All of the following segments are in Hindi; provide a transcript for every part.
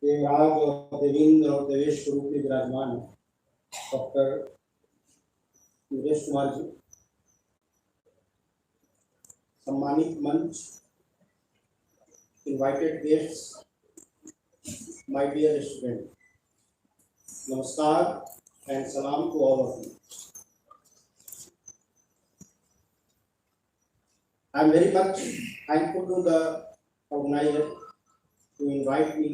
देवराज और देवेंद्र और देवेश स्वरूप के विराजमान डॉक्टर नीरज कुमार जी, सम्मानित मंच, invited guests, my dear student, नमस्कार एंड सलाम to all of you. I am very much thankful to the organizer to invite me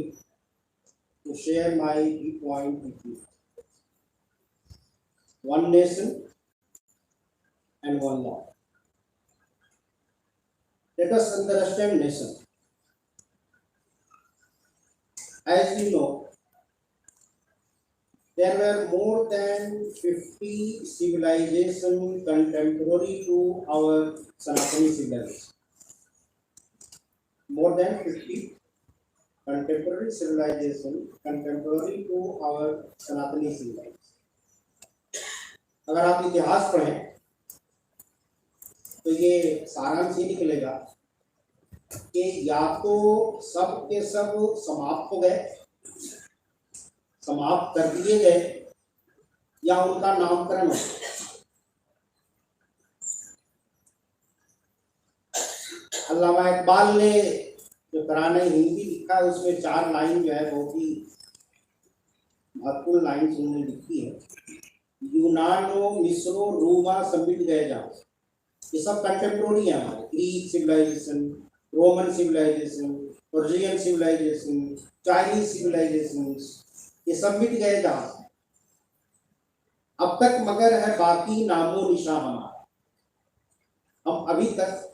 to share my viewpoint with you. One nation and one law. Let us understand nation. As you know, there were more than 50 civilizations contemporary to our Sanatani civilization. More than 50 contemporary civilization contemporary to our Sanatani civilization. अगर आप इतिहास पढ़ें तो ये सारांश ये निकलेगा कि या तो सब के सब समाप्त हो गए, समाप्त कर दिए गए, या उनका नामकरण हो. अल्लामा इकबाल ने जो तराने हिंदी लिखा है उसमें 4 लाइन जो है बहुत ही महत्वपूर्ण लाइन उन्होंने लिखी है. यूनानो, मिस्रो, रोमा सब मिट गए जहाँ. ये सब कंटेम्पोररी है हमारे. Greek civilization, Roman civilization, Persian civilization, Chinese civilization, ये सब मिट गए जहाँ. अब तक मगर है बाकी नामो निशान हमारा. हम अभी तक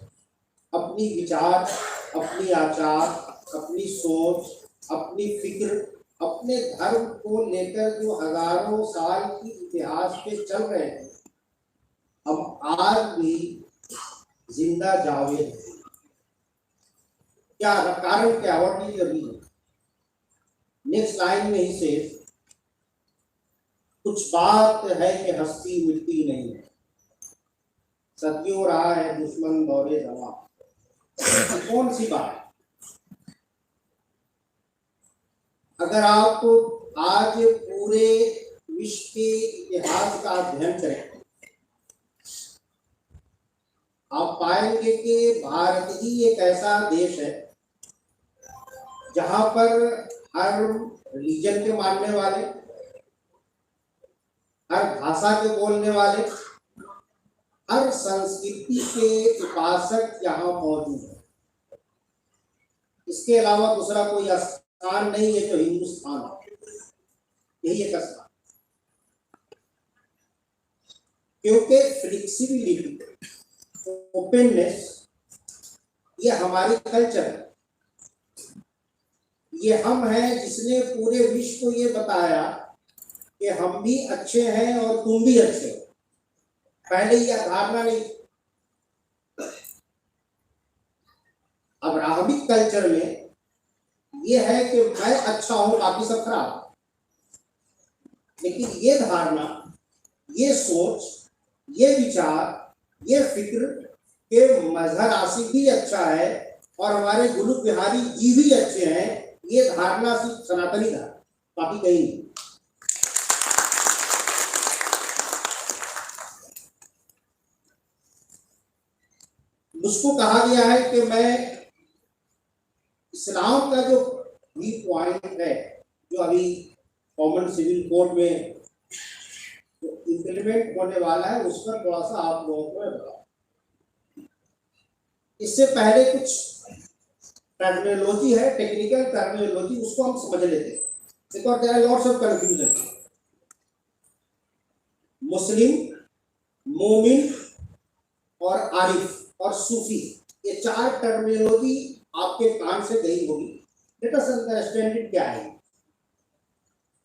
अपनी विचार, अपनी आचार, अपनी सोच, अपनी फिक्र, अपने धर्म को लेकर जो हजारों साल की इतिहास पे चल रहे हैं, हम आज भी जिंदा जावेद हैं. क्या कारण, क्या what is the reason? Next line में ही से कुछ बात है कि हस्ती मिटती नहीं है, सदियों रहा है दुश्मन दौरे जमा. कौन सी बात? अगर आप आज पूरे विश्व के इतिहास का अध्ययन करें, आप पाएंगे कि भारत ही एक ऐसा देश है जहां पर हर रिलीजन के मानने वाले, हर भाषा के बोलने वाले, हर संस्कृति के उपासक यहाँ मौजूद है. इसके अलावा दूसरा कोई स्थान नहीं है जो हिंदुस्तान है. यही एक स्थान. क्योंकि फ्लेक्सिबिलिटी, ओपननेस, ये हमारी कल्चर है. ये हम हैं जिसने पूरे विश्व को ये बताया कि हम भी अच्छे हैं और तुम भी अच्छे हो. पहले यह धारणा नहीं. अब अराबिक कल्चर में यह है कि मैं अच्छा हूं, बाकी सब खराब. लेकिन ये धारणा, ये सोच, ये विचार, ये फिक्र के मजहर आसिफ भी अच्छा है और हमारे गुरु बिहारी जी भी अच्छे हैं, ये धारणा सिर्फ सनातनी धारणा, बाकी कहीं नहीं. मुझको कहा गया है कि मैं इस्लाम का जो भी पॉइंट है जो अभी कॉमन सिविल कोड में जो इम्प्लीमेंट होने वाला है उस पर थोड़ा सा आप लोगों को बताओ. इससे पहले कुछ टर्मिनोलॉजी है, टेक्निकल टर्मिनोलॉजी, उसको हम समझ लेते हैं. Because there are lots of confusion. मुस्लिम, मोमिन और आरिफ और सूफी, ये 4 टर्मिनोलॉजी आपके कान से गई होगी. Let us understand it. क्या है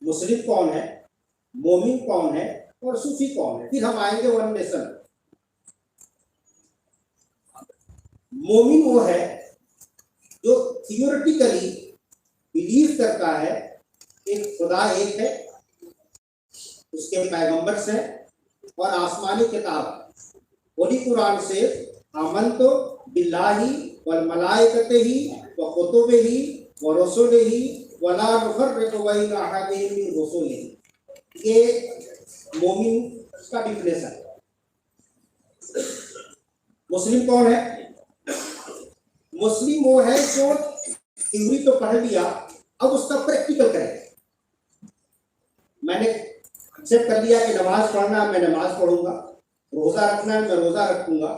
मुस्लिम कौन है, मोमिन कौन है और सूफी कौन है? फिर हम आएंगे वन नेशन. मोमिन वो है जो थियोरेटिकली बिलीव करता है कि खुदा एक है, उसके पैगंबर्स हैं और आसमानी किताब. होली कुरान से आमंतो बिल्लाही वल मलाइकतिही व कुतुबिही व रसूलिही वला नुफर्रिकु बैन अहदिन मिन रुसुलिही। ये मोमिन का डिफिनेशन है। मुस्लिम कौन है? मुस्लिम वो है जो थ्योरी तो पढ़ लिया, अब उसका प्रैक्टिकल करें। मैंने एक्सेप्ट कर लिया कि नमाज पढ़ना है, मैं नमाज पढ़ूंगा, रोजा रखना है, मैं रोजा रखूंगा,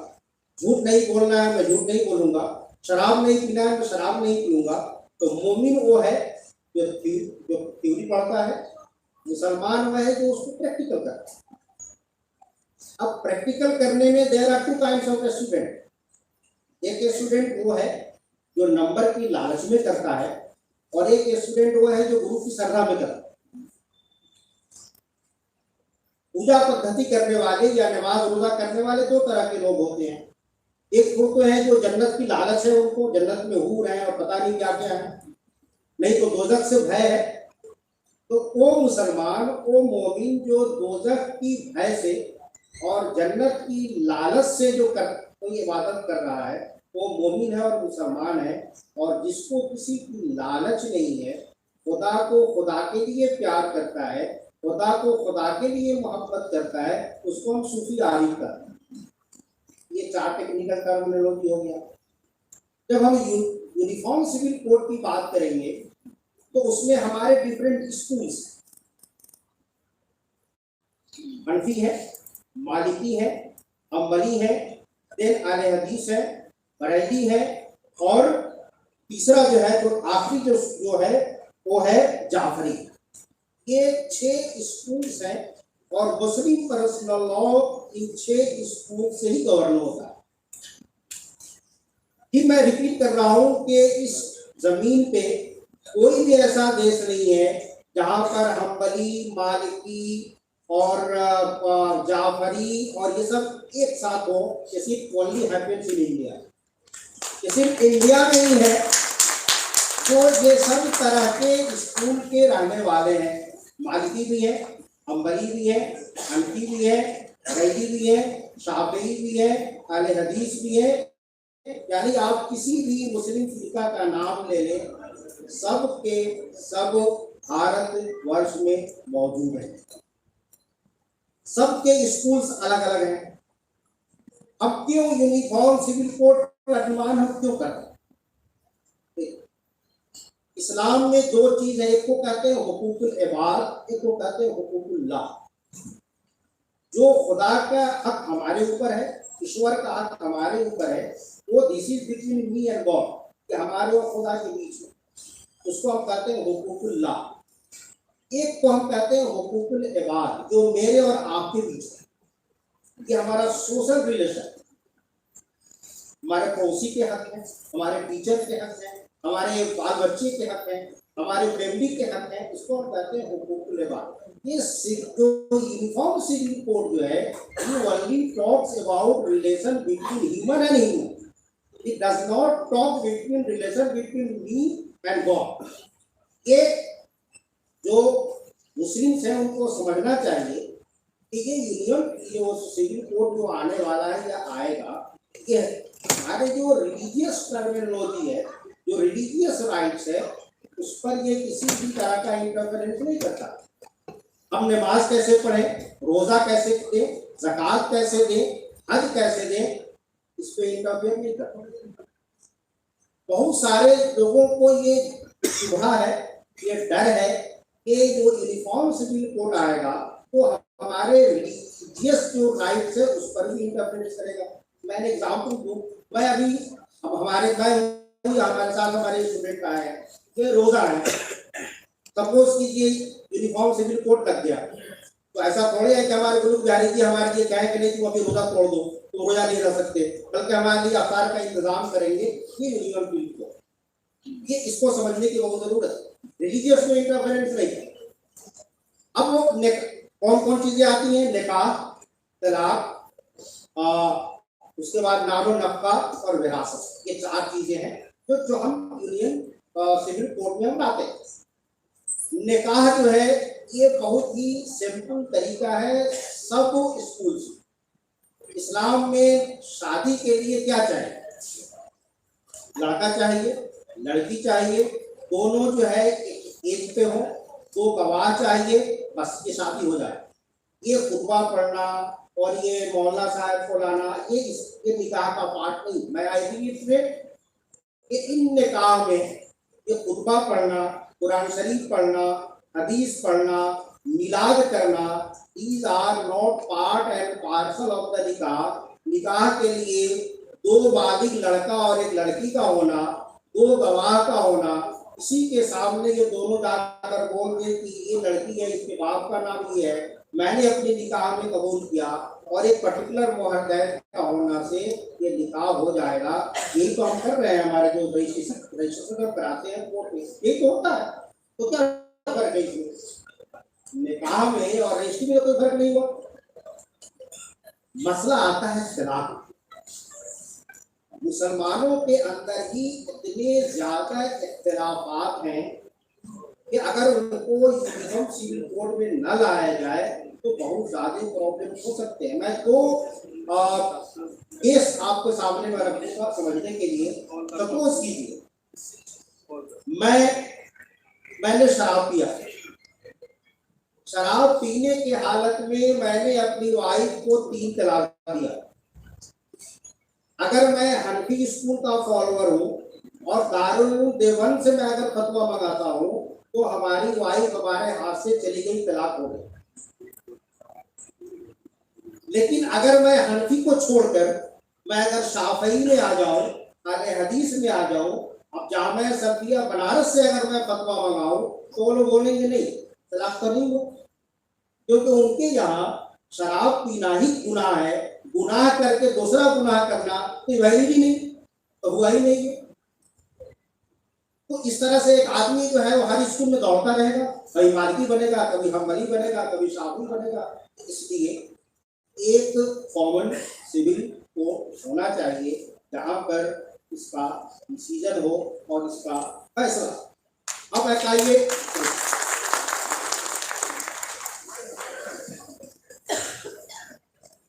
झूठ नहीं बोलना है, मैं झूठ नहीं बोलूंगा, शराब नहीं पीना है, मैं शराब नहीं पीऊंगा। तो मोमिन वो है जो थ्योरी पढ़ता है, मुसलमान वो है जो उसको प्रैक्टिकल करता है। अब प्रैक्टिकल करने में there are two kinds of student. एक स्टूडेंट वो है जो नंबर की लालच में करता है, और एक स्टूडेंट वो है जो गुरु की श्रद्धा में करता है। पूजा पद्धति करने वाले या नमाज रोजा करने वाले दो तरह के लोग होते हैं। एक वो तो है जो जन्नत की लालच है, उनको जन्नत में हूर है और पता नहीं क्या क्या है, नहीं तो दोजख से भय है। तो वो मुसलमान, वो मोमिन जो दोजख की भय से और जन्नत की लालच से जो कोई इबादत कर रहा है, वो मोमिन है और मुसलमान है। और जिसको किसी की लालच नहीं है, खुदा को खुदा के लिए प्यार करता है, खुदा को खुदा के लिए मोहब्बत करता है, उसको हम सूफी आरिफ करते हैं। ये चार टेक्निकल टर्मिनोलॉजी हो गया। जब हम यूनिफॉर्म सिविल कोड की बात करेंगे तो उसमें हमारे डिफरेंट स्कूल्स, हनफी है, मालिकी है, हम्बली है, देन अहले हदीस है, बरेली है, और तीसरा जो है जो आखिरी जो है वो है जाफरी। ये 6 स्कूल्स हैं और मुस्लिम पर्सनल लॉ इन 6 स्कूल से ही गवर्न होता है। कि मैं रिपीट कर रहा हूं कि इस जमीन पे कोई भी ऐसा देश नहीं है जहां पर हम्बली, मालिकी और जाफरी और ये सब एक साथ हो। ये सिर्फ ओनली हैपेंस इन इंडिया। ये सिर्फ इंडिया में ही है तो ये सब तरह के स्कूल के रहने वाले हैं। मालिकी भी है, हम्बली भी है, हनफी भी है, रैदी भी है, शाफई भी है, अहले हदीस भी है। यानी आप किसी भी मुस्लिम फिरका का नाम ले लें, सब के सब भारत वर्ष में मौजूद है। सबके स्कूल्स अलग अलग हैं। अब क्यों यूनिफॉर्म सिविल कोड का निर्माण हम क्यों करते हैं? इस्लाम में 2 चीज है, एक को कहते हैं हुकूकुल इबाद, एक को कहते हैं हुकूकुल्लाह। जो खुदा का हक हमारे ऊपर है, ईश्वर का हक हमारे ऊपर है, वो this is between me and God, कि हमारे और खुदा के बीच में, उसको हम कहते हैं हुकूकुल्लाह। एक को हम कहते हैं हुकूकुल इबाद, जो मेरे और आपके बीच है, कि हमारा सोशल रिलेशन, हमारे पड़ोसी के हक है, हमारे टीचर के हक है, हमारे बाल बच्चे के हक हैं, हमारे फैमिली के हक हैं, इसको हम कहते हैं हुकूकुल इबाद। ये जो यूनिफॉर्म सिविल कोड जो है, ये only talks about relation between human and human. It does not talk between relation between me and God. ये जो मुस्लिम्स हैं उनको समझना चाहिए कि ये यूनियन सिविल कोड जो आने वाला है या आएगा, ये हमारे जो रिलीजियस टर्मिनोलॉजी है, जो रिलीजियस राइट्स है, उस पर ये किसी भी तरह का इंटरफेरेंस नहीं करता। हम नमाज कैसे पढ़ें, रोजा कैसे दें, ज़कात कैसे दें, हज कैसे दें, इस पे इंटरफेयर नहीं करता। बहुत सारे लोगों को ये शुभा है, ये डर है कि जो यूनिफॉर्म सिविल कोड आएगा तो हमारे रिलीजियस जो राइट्स है उस पर भी इंटरफेरेंस करेगा। मैंने एग्जाम्पल दूं, मैं अभी हमारे साथ हमारे स्टूडेंट आए हैं कि रोजा है, सपोज कीजिए यूनिफॉर्म सिविल कोड लग गया, तो ऐसा थोड़े है कि हमारे ग्रुप जारी की हमारे लिए कहे कि नहीं तुम अभी रोजा तोड़ दो, तुम रोजा नहीं रह सकते, बल्कि हमारे लिए अफ्तार का इंतजाम करेंगे। ये यूनिफॉर्म सिविल कोड, ये इसको समझने की बहुत जरूरत है। रिलीजियस में इंटरफेरेंस नहीं है। अब वो कौन कौन चीजें आती हैं? निकाह, तलाक, उसके बाद नामो नफका और विरासत, ये 4 चीजें हैं जो हम यूनियन सिविल कोड में हम लाते हैं। निकाह जो है ये बहुत ही सिंपल तरीका है। सब स्कूल इस्लाम में शादी के लिए क्या चाहिए? लड़का चाहिए, लड़की चाहिए, दोनों जो है रिश्ते हों, 2 गवाह चाहिए, बस ये शादी हो जाए। ये खुतबा पढ़ना और ये मौलाना साहब को लाना, ये निकाह का पार्ट नहीं। मैं आई बिलीव कि इन निकाह में ये खुतबा पढ़ना, कुरान शरीफ पढ़ना, हदीस पढ़ना, मिलाद करना, these are not part and parcel of the निकाह। निकाह के लिए 2 बालिग लड़का और एक लड़की का होना, 2 गवाह का होना, इसी के सामने ये दोनों जाकर बोल दे कि ये लड़की है, इसके बाप का नाम ये है, मैंने अपने निकाह में कबूल किया, और एक पर्टिकुलर मुहद्दत का होना से ये निकाह हो जाएगा। यही तो हम कर रहे हैं। हमारे जो रजिस्ट्रेशन कराते हैं कोर्ट में, यही तो होता है। तो क्या फर्क है इसमें? निकाह में और रजिस्ट्री में कोई फर्क नहीं हुआ। मसला आता है खिलाफ। मुसलमानों के अंदर ही इतने ज्यादा इख्तिलाफात हैं कि अगर उनको यूनिफॉर्म सिविल कोड में न लाया जाए तो बहुत ज्यादा प्रॉब्लम हो सकते हैं। मैं 2 केस आपको सामने में रखूंगा समझने के लिए। सपोज कीजिए मैंने शराब पिया, शराब पीने की हालत में मैंने अपनी वाइफ को 3 तलाक दिया। अगर मैं हनफी स्कूल का फॉलोअर हूँ और दारुल देवबंद से मैं अगर फतवा मंगाता हूँ तो हमारी वाइफ हमारे हाथ से चली गई, तलाक हो गई। लेकिन अगर मैं हनफी को छोड़कर मैं अगर शाफई में आ जाऊं, अगर हदीस में आ जाऊं, अब जामिया सफिया बनारस से अगर मैं फतवा मंगाऊं तो वो लोग बोलेंगे नहीं, तलाक तो नहीं हो, क्योंकि उनके यहाँ शराब पीना ही गुनाह है। गुनाह करके दूसरा गुनाह करना तो वैलिड ही नहीं, तो हुआ ही नहीं है। तो इस तरह से एक आदमी जो है वो हर स्कूल में दौड़ता रहेगा, कभी मालिकी बनेगा, कभी हम्बली बनेगा, कभी शाफी बनेगा। इसलिए एक कॉमन सिविल कोड होना चाहिए जहां पर इसका डिसीजन हो और इसका फैसला। अब बताइए,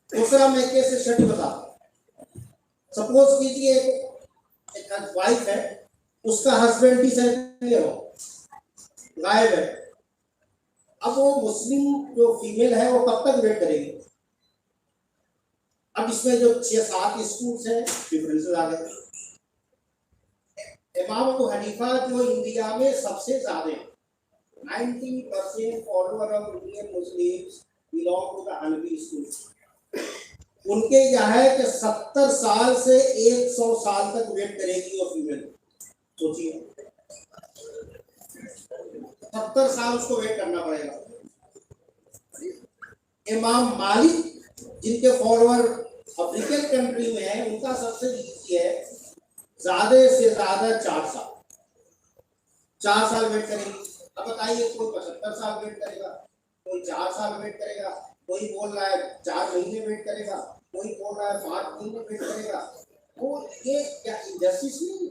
दूसरा मैं केस स्टडी बता। सपोज कीजिए एक वाइफ है, उसका हस्बैंड भी गायब है। अब वो मुस्लिम जो फीमेल है वो कब तक वेट करेगी? अब इसमें जो 6-7 स्कूल्स हैं, डिफरेंसेस आ गए। इमाम अबू हनीफा जो इंडिया में सबसे ज्यादा 90% follower of Indian Muslims belong to the Hanafi school. उनके यह है कि 70 साल से 100 साल तक वेट करेगी वो फीमेल। सोचिए 70 साल उसको वेट करना पड़ेगा। इमाम मालिक जिनके फॉलोअर अफ्रीकन कंट्री में है, उनका सबसे इजी है, ज्यादा से ज्यादा 4 साल। 4 साल वेट करेंगे। अब बताइए, कोई 75 साल वेट करेगा, कोई 4 साल वेट करेगा, कोई बोल रहा है 4 महीने वेट करेगा, कोई बोल रहा है 5 महीने वेट करेगा। तो ये क्या इंजस्टिस नहीं?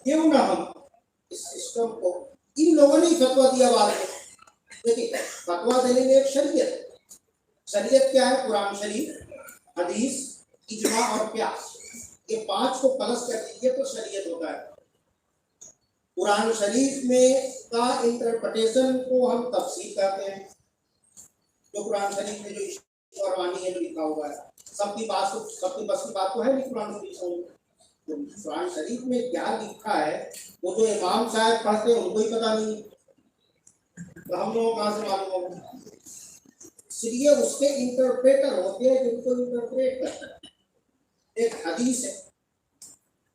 क्यों ना हम इस सिस्टम को, इन लोगों ने ही फतवा दिया बाद में। देखिए, फतवा देने में एक शरीयत क्या है? कुरान शरीफ, हदीस, इजमा और क्यास, ये 5 को प्लस कर दीजिए तो शरीयत होता है। कुरान शरीफ में का इंटरप्रिटेशन को हम तफसीर कहते हैं। जो कुरान शरीफ में जो ईश्वरवाणी है, जो लिखा हुआ है, सबकी बस की बात तो है नहीं। कुरान शरीफ में क्या लिखा है वो जो इमाम साहब पढ़ते हैं उनको ही पता नहीं, तो हम लोग कहाँ से मालूम होगा? इसलिए उसके इंटरप्रेटर होते हैं जिनको इंटरप्रेट करते हैं। एक हदीस है,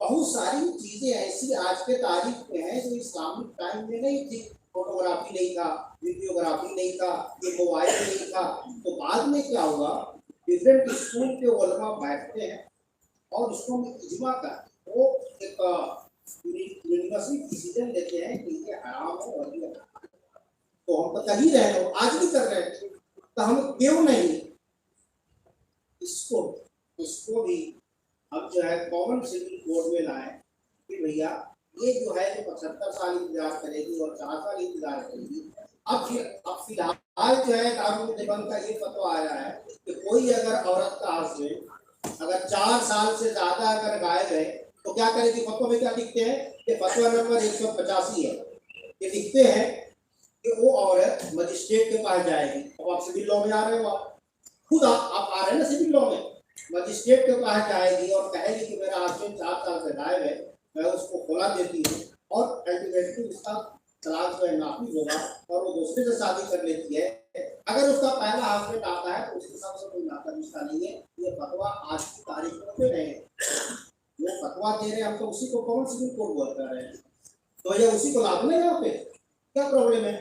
बहुत सारी चीजें ऐसी आज के तारीख में हैं जो इस्लामिक टाइम में नहीं थी। फोटोग्राफी नहीं था, वीडियोग्राफी नहीं था, ये मोबाइल नहीं था। तो बाद में क्या हुआ, डिफरेंट स्कूल के उलमा बैठते हैं और उसको इजमा का वो एक यूनिवर्सिटी डिसीजन लेते हैं कि ये हराम है और ये हराम। तो हम तो कर ही रहे हैं, आज भी कर रहे हैं, तो हम क्यों नहीं इसको भी हम जो है कॉमन सिविल कोड में लाए कि भैया ये जो है तो 75 साल इंतजार करेगी और 4 साल इंतजार करेगी। अब फिलहाल जो है दारुल देवबंद का ये फतवा आया है कि कोई अगर औरत का हस्बैंड अगर 4 साल से ज्यादा अगर गायब है तो क्या करेगी? फतवा में क्या लिखते हैं कि फतवा नंबर 185 है ये लिखते हैं कि वो औरत मजिस्ट्रेट के पास जाएगी। अब आप सिविल लॉ में आ रहे हो, आप खुद आप आ रहे हैं ना सिविल लॉ में। मजिस्ट्रेट के पास जाएगी और कहेगी कि मेरा हस्बैंड 4 साल से गायब है, मैं उसको खुला देती हूँ और अल्टीमेटली उसका तलाक जो है नाफिज होगा और वो दूसरे से शादी कर लेती है। अगर उसका पहला हस्बैंड आता है तो उसके साथ से कोई नाता रिश्ता नहीं है। ये फतवा आज की तारीख में दे रहे हैं, वो फतवा दे रहे हैं, हम तो उसी को कौन सिविल कोर्ट बोल कर रहे हैं, तो ये उसी को लागू है यहाँ पे, क्या प्रॉब्लम है?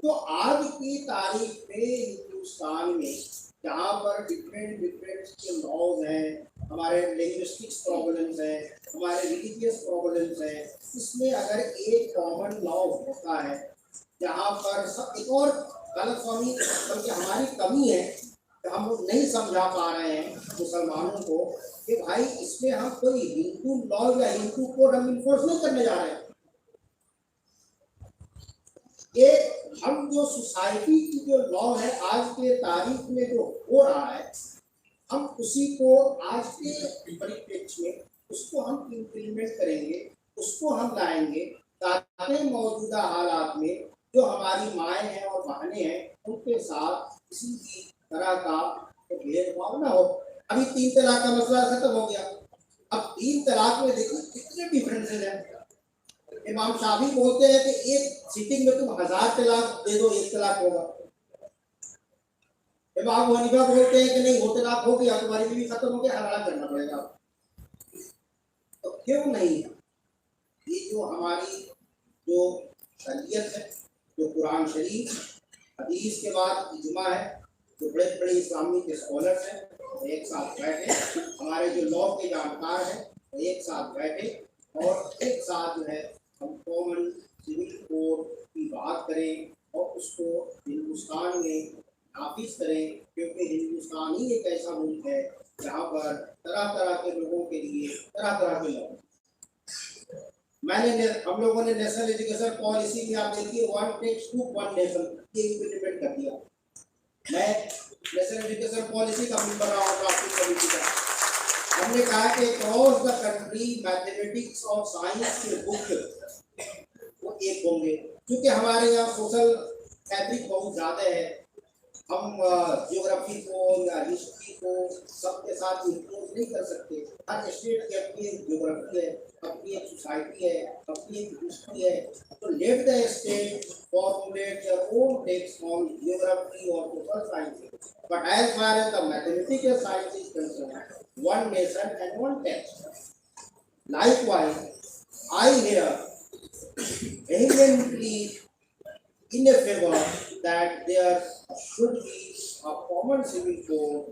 तो आज की तारीख में हिंदुस्तान में जहाँ पर डिफरेंट के लॉज हैं, हमारे लिंग्विस्टिक्स प्रॉब्लम्स हैं, हमारे रिलीजियस प्रॉब्लम्स हैं, इसमें अगर एक कॉमन लॉ होता है जहाँ पर सब, एक और गलतफहमी बल्कि हमारी कमी है कि हम लोग नहीं समझा पा रहे हैं मुसलमानों को कि भाई इसमें हम कोई हिंदू लॉ या हिंदू कोड हम इन्फोर्स नहीं करने जा रहे हैं। ये हम जो सोसाइटी की जो लॉ है आज के तारीख में जो हो रहा है, हम उसी को आज के परिप्रेक्ष्य में उसको हम इम्प्लीमेंट करेंगे, उसको हम लाएंगे ताकि मौजूदा हालात में जो हमारी माएँ हैं और बहनें हैं उनके साथ किसी भी तरह का भेदभाव ना हो। अभी 3 तलाक का मसला खत्म हो गया, अब 3 तलाक में देखिए कितने डिफरेंसेज हैं। इमाम शाफी बोलते हैं कि एक सिटिंग में तुम 1000 तलाक दे दो, 1 तलाक होगा। इमाम अबू हनीफा बोलते हैं कि नहीं, वो तलाक हो गया, तुम्हारी बीवी खत्म हो गया, हलाल करना पड़ेगा। तो क्यों नहीं? ये जो हमारी जो शरीयत है, जो कुरान शरीफ हदीस के बाद इजमा है, जो बड़े बड़े इस्लामी के स्कॉलर्स हैं एक साथ बैठे, हमारे जो लॉ के जानकार हैं एक साथ बैठे और एक साथ जो है हम कॉमन सिविल कोड की बात करें और उसको हिंदुस्तान में नाफिज करें, क्योंकि हिंदुस्तान ही एक ऐसा मुल्क है जहाँ पर तरह तरह के लोगों के लिए तरह तरह के लोग। हम लोगों ने नेशनल एजुकेशन पॉलिसी में आप देखिए one text book one nation ये इम्प्लीमेंट कर दिया। मैं नेशनल एजुकेशन पॉलिसी का मेंबर रहा हूँ ड्राफ्टिंग कमेटी का। हमने कहा कि अक्रॉस द कंट्री मैथमेटिक्स और साइंस के बुक वो एक होंगे, क्योंकि हमारे यहाँ सोशल फैब्रिक बहुत ज़्यादा है, हम ज्योग्राफी को या हिस्ट्री को सबके साथ इन्फ्लुएंस नहीं कर सकते। हर स्टेट की अपनी एक ज्योग्राफी है, अपनी एक सोसाइटी है, अपनी एक हिस्ट्री है। तो let the state formulate their own text on geography और social science, but as far as the mathematical science is concerned, one nation and one text. Likewise, I here vehemently in a favor that there should be a common civil code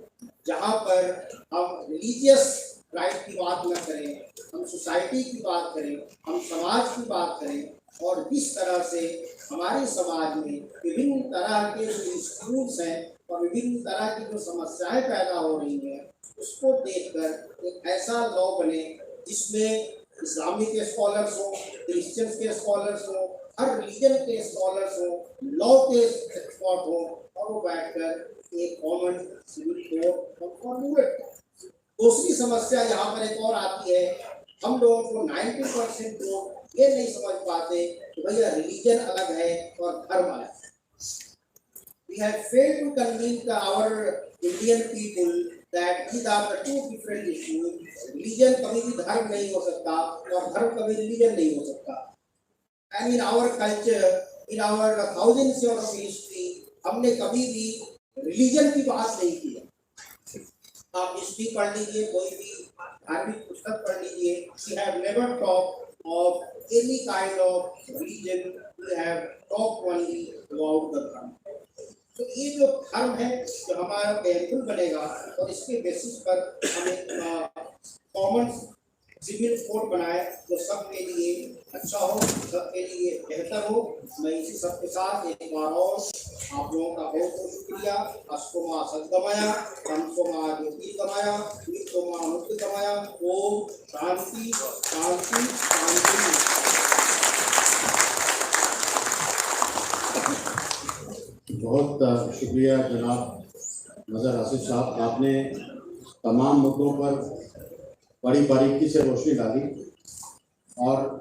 जहाँ पर हम रिलीजियस राइट की बात न करें, हम सोसाइटी की बात करें, हम समाज की बात करें और जिस तरह से हमारे समाज में विभिन्न तरह के जो स्कूल्स हैं और विभिन्न तरह की जो समस्याएं पैदा हो रही हैं उसको देखकर एक ऐसा लॉ बने जिसमें इस्लामिक के स्कॉलर्स हो, क्रिश्चियंस के स्कॉलर्स हो, हर रिलीजन के स्कॉलर्स हो, लॉ के एक्सपर्ट हो और वो बैठकर एक कॉमन सिविल कोड फॉर्मुलेट करें। दूसरी समस्या यहाँ पर एक और आती है, हम लोगों को 90% लोग ये नहीं समझ पाते कि भैया रिलीजन अलग है और धर्म अलग है। We have failed to convince our Indian people that these are the two different issues. Religion कभी भी धर्म नहीं हो सकता और धर्म कभी रिलीजन नहीं हो सकता। And in our culture, in our thousands years of history, हमने कभी भी रिलीजन की बात नहीं की है। आप हिस्ट्री पढ़ लीजिए, कोई भी धार्मिक पुस्तक पढ़ लीजिए, we have never talked of any kind of religion, we have talked only about the धर्म। तो ये जो धर्म है जो हमारा टेम्पल बनेगा और इसके बेसिस पर हम एक कॉमन सिविल कोड बनाए जो सबके लिए अच्छा हो, सबके लिए बेहतर हो। मैं इसी सबके साथ एक बार और आप लोगों का बहुत बहुत शुक्रिया। अष्टमा सद्गमया, पंचमा ज्योतिर्गमया, नित्यमा मुक्तिगमया। ओम शांति शांति शांति। बहुत शुक्रिया जनाब नज़र आसिफ साहब, आपने तमाम मुद्दों पर बड़ी बारीकी से रोशनी डाली और